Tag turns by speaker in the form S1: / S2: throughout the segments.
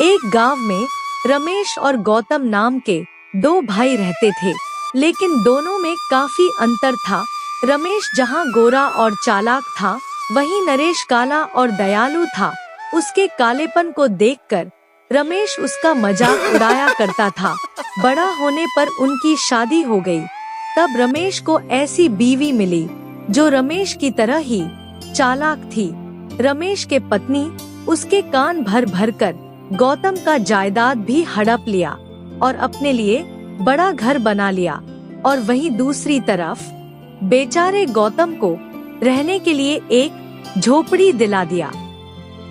S1: एक गांव में रमेश और गौतम नाम के दो भाई रहते थे, लेकिन दोनों में काफी अंतर था। रमेश जहां गोरा और चालाक था, वहीं नरेश काला और दयालु था। उसके कालेपन को देखकर रमेश उसका मजाक उड़ाया करता था। बड़ा होने पर उनकी शादी हो गई। तब रमेश को ऐसी बीवी मिली जो रमेश की तरह ही चालाक थी। रमेश के पत्नी उसके कान भर भर कर गौतम का जायदाद भी हड़प लिया और अपने लिए बड़ा घर बना लिया। और वहीं दूसरी तरफ बेचारे गौतम को रहने के लिए एक झोपड़ी दिला दिया।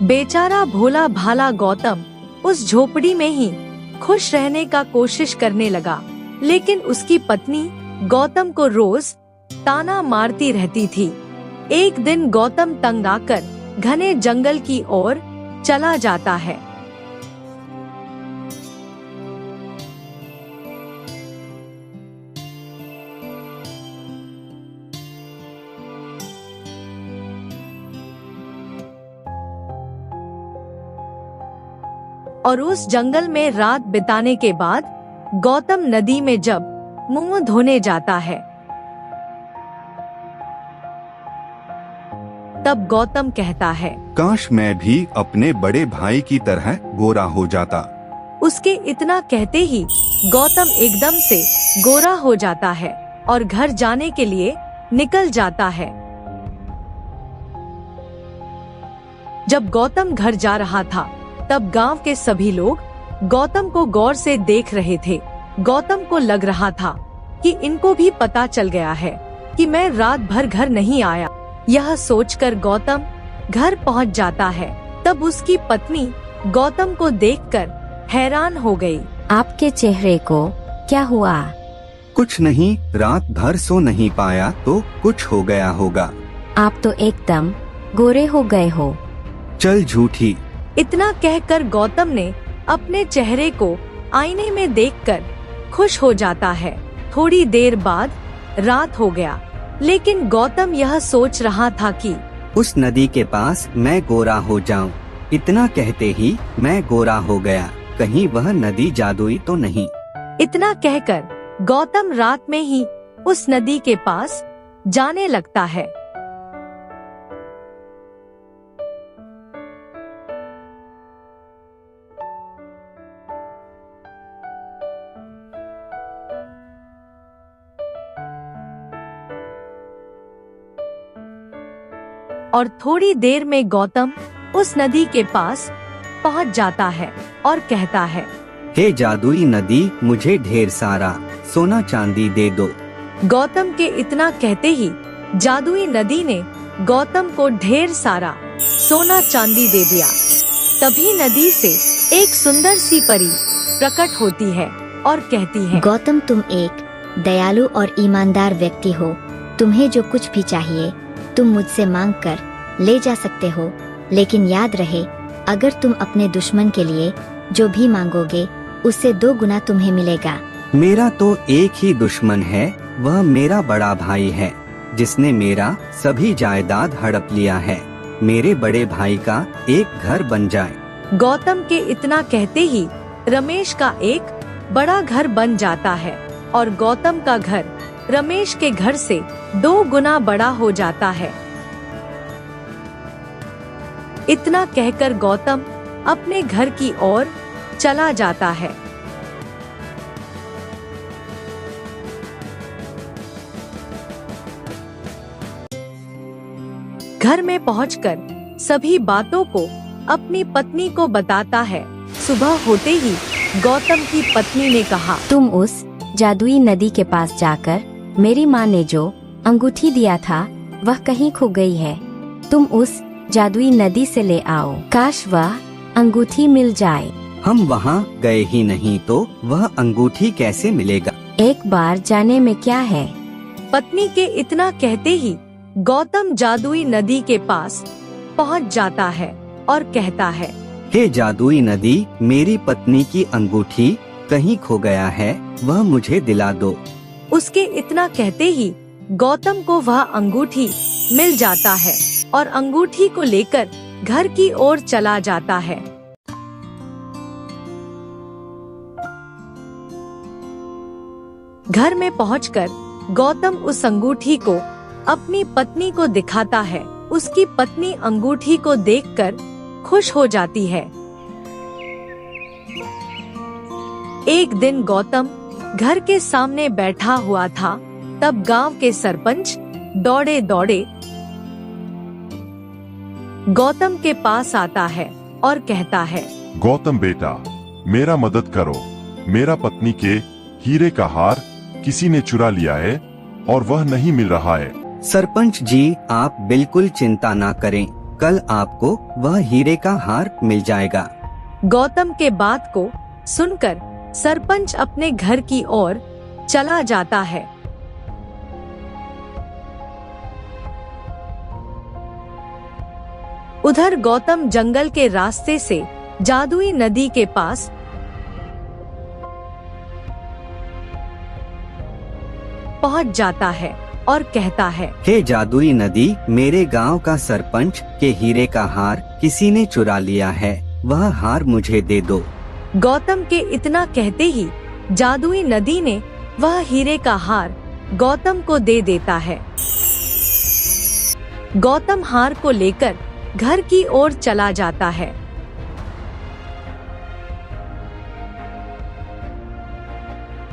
S1: बेचारा भोला भाला गौतम उस झोपड़ी में ही खुश रहने का कोशिश करने लगा, लेकिन उसकी पत्नी गौतम को रोज ताना मारती रहती थी। एक दिन गौतम तंग आकर घने जंगल की ओर चला जाता है। और उस जंगल में रात बिताने के बाद गौतम नदी में जब मुंह धोने जाता है, तब गौतम कहता है,
S2: काश मैं भी अपने बड़े भाई की तरह गोरा हो जाता।
S1: उसके इतना कहते ही गौतम एकदम से गोरा हो जाता है और घर जाने के लिए निकल जाता है। जब गौतम घर जा रहा था, तब गांव के सभी लोग गौतम को गौर से देख रहे थे। गौतम को लग रहा था कि इनको भी पता चल गया है कि मैं रात भर घर नहीं आया। यह सोचकर गौतम घर पहुंच जाता है। तब उसकी पत्नी गौतम को देखकर हैरान हो गई।
S3: आपके चेहरे को क्या हुआ?
S2: कुछ नहीं, रात भर सो नहीं पाया तो कुछ हो गया होगा।
S3: आप तो एकदम गोरे हो गए हो।
S2: चल झूठी।
S1: इतना कहकर गौतम ने अपने चेहरे को आईने में देखकर खुश हो जाता है। थोड़ी देर बाद रात हो गया, लेकिन गौतम यह सोच रहा था कि
S4: उस नदी के पास मैं गोरा हो जाऊं। इतना कहते ही मैं गोरा हो गया। कहीं वह नदी जादुई तो नहीं।
S1: इतना कहकर गौतम रात में ही उस नदी के पास जाने लगता है। और थोड़ी देर में गौतम उस नदी के पास पहुंच जाता है और कहता है,
S4: हे जादुई नदी, मुझे ढेर सारा सोना चांदी दे दो।
S1: गौतम के इतना कहते ही जादुई नदी ने गौतम को ढेर सारा सोना चांदी दे दिया। तभी नदी से एक सुंदर सी परी प्रकट होती है और कहती है,
S5: गौतम, तुम एक दयालु और ईमानदार व्यक्ति हो। तुम्हें जो कुछ भी चाहिए तुम मुझसे मांग कर ले जा सकते हो, लेकिन याद रहे, अगर तुम अपने दुश्मन के लिए जो भी मांगोगे उससे 2 गुना तुम्हें मिलेगा।
S4: मेरा तो एक ही दुश्मन है, वह मेरा बड़ा भाई है जिसने मेरा सभी जायदाद हड़प लिया है। मेरे बड़े भाई का एक घर बन जाए।
S1: गौतम के इतना कहते ही रमेश का एक बड़ा घर बन जाता है और गौतम का घर रमेश के घर से 2 गुना बड़ा हो जाता है। इतना कहकर गौतम अपने घर की ओर चला जाता है। घर में पहुंचकर सभी बातों को अपनी पत्नी को बताता है। सुबह होते ही गौतम की पत्नी ने कहा,
S3: तुम उस जादुई नदी के पास जाकर मेरी माँ ने जो अंगूठी दिया था वह कहीं खो गई है। तुम उस जादुई नदी से ले आओ। काश वह अंगूठी मिल जाए।
S4: हम वहाँ गए ही नहीं तो वह अंगूठी कैसे मिलेगा?
S3: एक बार जाने में क्या है।
S1: पत्नी के इतना कहते ही गौतम जादुई नदी के पास पहुंच जाता है और कहता है,
S4: हे जादुई नदी, मेरी पत्नी की अंगूठी कहीं खो गया है, वह मुझे दिला दो।
S1: उसके इतना कहते ही गौतम को वह अंगूठी मिल जाता है और अंगूठी को लेकर घर की ओर चला जाता है। घर में पहुंचकर गौतम उस अंगूठी को अपनी पत्नी को दिखाता है। उसकी पत्नी अंगूठी को देखकर खुश हो जाती है। एक दिन गौतम घर के सामने बैठा हुआ था, तब गांव के सरपंच दौड़े दौड़े गौतम के पास आता है और कहता है,
S6: गौतम बेटा, मेरा मदद करो। मेरा पत्नी के हीरे का हार किसी ने चुरा लिया है और वह नहीं मिल रहा है।
S4: सरपंच जी, आप बिल्कुल चिंता ना करें, कल आपको वह हीरे का हार मिल जाएगा।
S1: गौतम के बात को सुनकर सरपंच अपने घर की ओर चला जाता है। उधर गौतम जंगल के रास्ते से जादुई नदी के पास पहुंच जाता है और कहता है,
S4: हे जादुई नदी, मेरे गांव का सरपंच के हीरे का हार किसी ने चुरा लिया है, वह हार मुझे दे दो।
S1: गौतम के इतना कहते ही जादुई नदी ने वह हीरे का हार गौतम को दे देता है। गौतम हार को लेकर घर की ओर चला जाता है।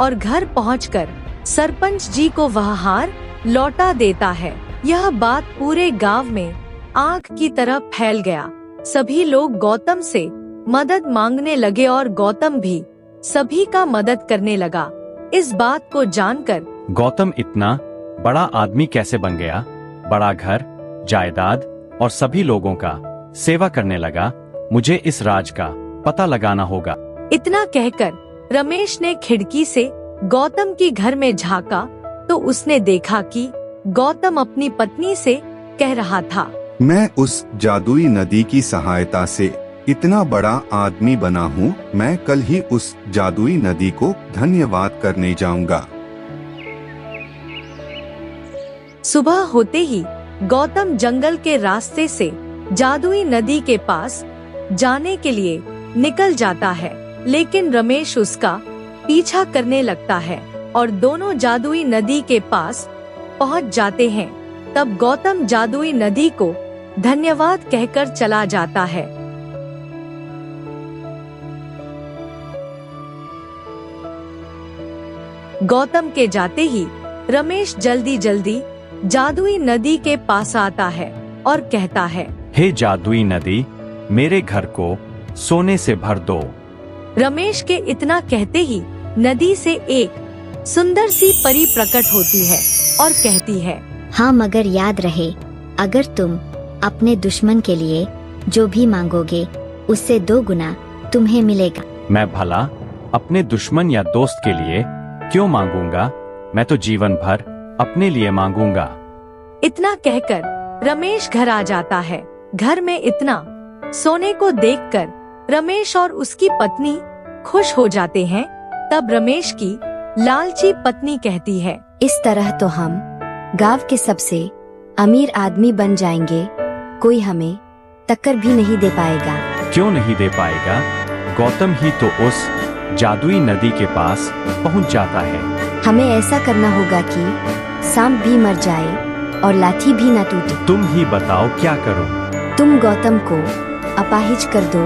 S1: और घर पहुंचकर सरपंच जी को वह हार लौटा देता है। यह बात पूरे गांव में आग की तरह फैल गया। सभी लोग गौतम से मदद मांगने लगे और गौतम भी सभी का मदद करने लगा। इस बात को जानकर
S7: गौतम इतना बड़ा आदमी कैसे बन गया? बड़ा घर, जायदाद और सभी लोगों का सेवा करने लगा। मुझे इस राज का पता लगाना होगा।
S1: इतना कहकर रमेश ने खिड़की से गौतम की घर में झांका तो उसने देखा कि गौतम अपनी पत्नी से कह रहा था,
S6: मैं उस जादुई नदी की सहायता से इतना बड़ा आदमी बना हूँ। मैं कल ही उस जादुई नदी को धन्यवाद करने जाऊंगा।
S1: सुबह होते ही गौतम जंगल के रास्ते से जादुई नदी के पास जाने के लिए निकल जाता है, लेकिन रमेश उसका पीछा करने लगता है और दोनों जादुई नदी के पास पहुंच जाते हैं। तब गौतम जादुई नदी को धन्यवाद कहकर चला जाता है। गौतम के जाते ही रमेश जल्दी जल्दी जादुई नदी के पास आता है और कहता है,
S7: हे जादुई नदी, मेरे घर को सोने से भर दो।
S1: रमेश के इतना कहते ही नदी से एक सुंदर सी परी प्रकट होती है और कहती है,
S5: हाँ, मगर याद रहे, अगर तुम अपने दुश्मन के लिए जो भी मांगोगे उससे 2 गुना तुम्हें मिलेगा।
S7: मैं भला अपने दुश्मन या दोस्त के लिए क्यों मांगूंगा? मैं तो जीवन भर अपने लिए मांगूंगा।
S1: इतना कहकर रमेश घर आ जाता है। घर में इतना सोने को देखकर रमेश और उसकी पत्नी खुश हो जाते हैं। तब रमेश की लालची पत्नी कहती है,
S3: इस तरह तो हम गांव के सबसे अमीर आदमी बन जाएंगे। कोई हमें टक्कर भी नहीं दे पाएगा।
S7: क्यों नहीं दे पाएगा? गौतम ही तो उस जादुई नदी के पास पहुंच जाता है।
S3: हमें ऐसा करना होगा कि सांप भी मर जाए और लाठी भी न टूटे।
S7: तुम ही बताओ क्या करूं?
S3: तुम गौतम को अपाहिज कर दो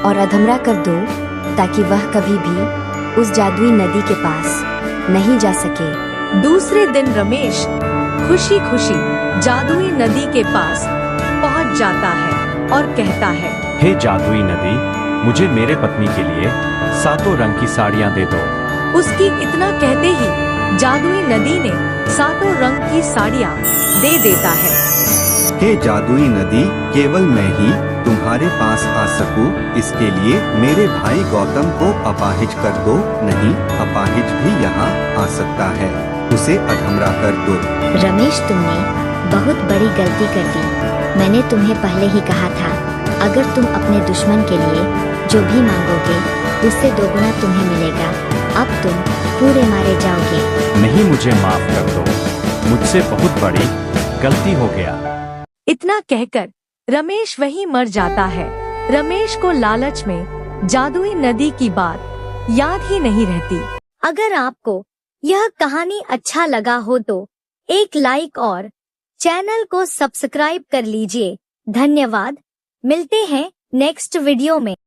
S3: और अधमरा कर दो, ताकि वह कभी भी उस जादुई नदी के पास नहीं जा सके।
S1: दूसरे दिन रमेश खुशी खुशी जादुई नदी के पास पहुंच जाता है और कहता है,
S7: हे जादुई नदी, मुझे मेरे पत्नी के लिए 7 रंग की साड़ियाँ दे दो।
S1: उसकी इतना कहते ही जादुई नदी ने 7 रंग की साड़ियाँ दे देता है।
S2: हे जादुई नदी, केवल मैं ही तुम्हारे पास आ सकूं, इसके लिए मेरे भाई गौतम को अपाहिज कर दो। नहीं, अपाहिज भी यहाँ आ सकता है, उसे अधमरा कर दो।
S5: रमेश, तुमने बहुत बड़ी गलती कर दी। मैंने तुम्हें पहले ही कहा था, अगर तुम अपने दुश्मन के लिए जो भी मांगोगे उससे 2 गुना तुम्हें मिलेगा। अब तुम पूरे मारे जाओगे।
S7: नहीं, मुझे माफ कर दो, मुझसे बहुत बड़ी गलती हो गया।
S1: इतना कहकर रमेश वहीं मर जाता है। रमेश को लालच में जादुई नदी की बात याद ही नहीं रहती। अगर आपको यह कहानी अच्छा लगा हो तो एक लाइक और चैनल को सब्सक्राइब कर लीजिए। धन्यवाद। मिलते हैं नेक्स्ट वीडियो में।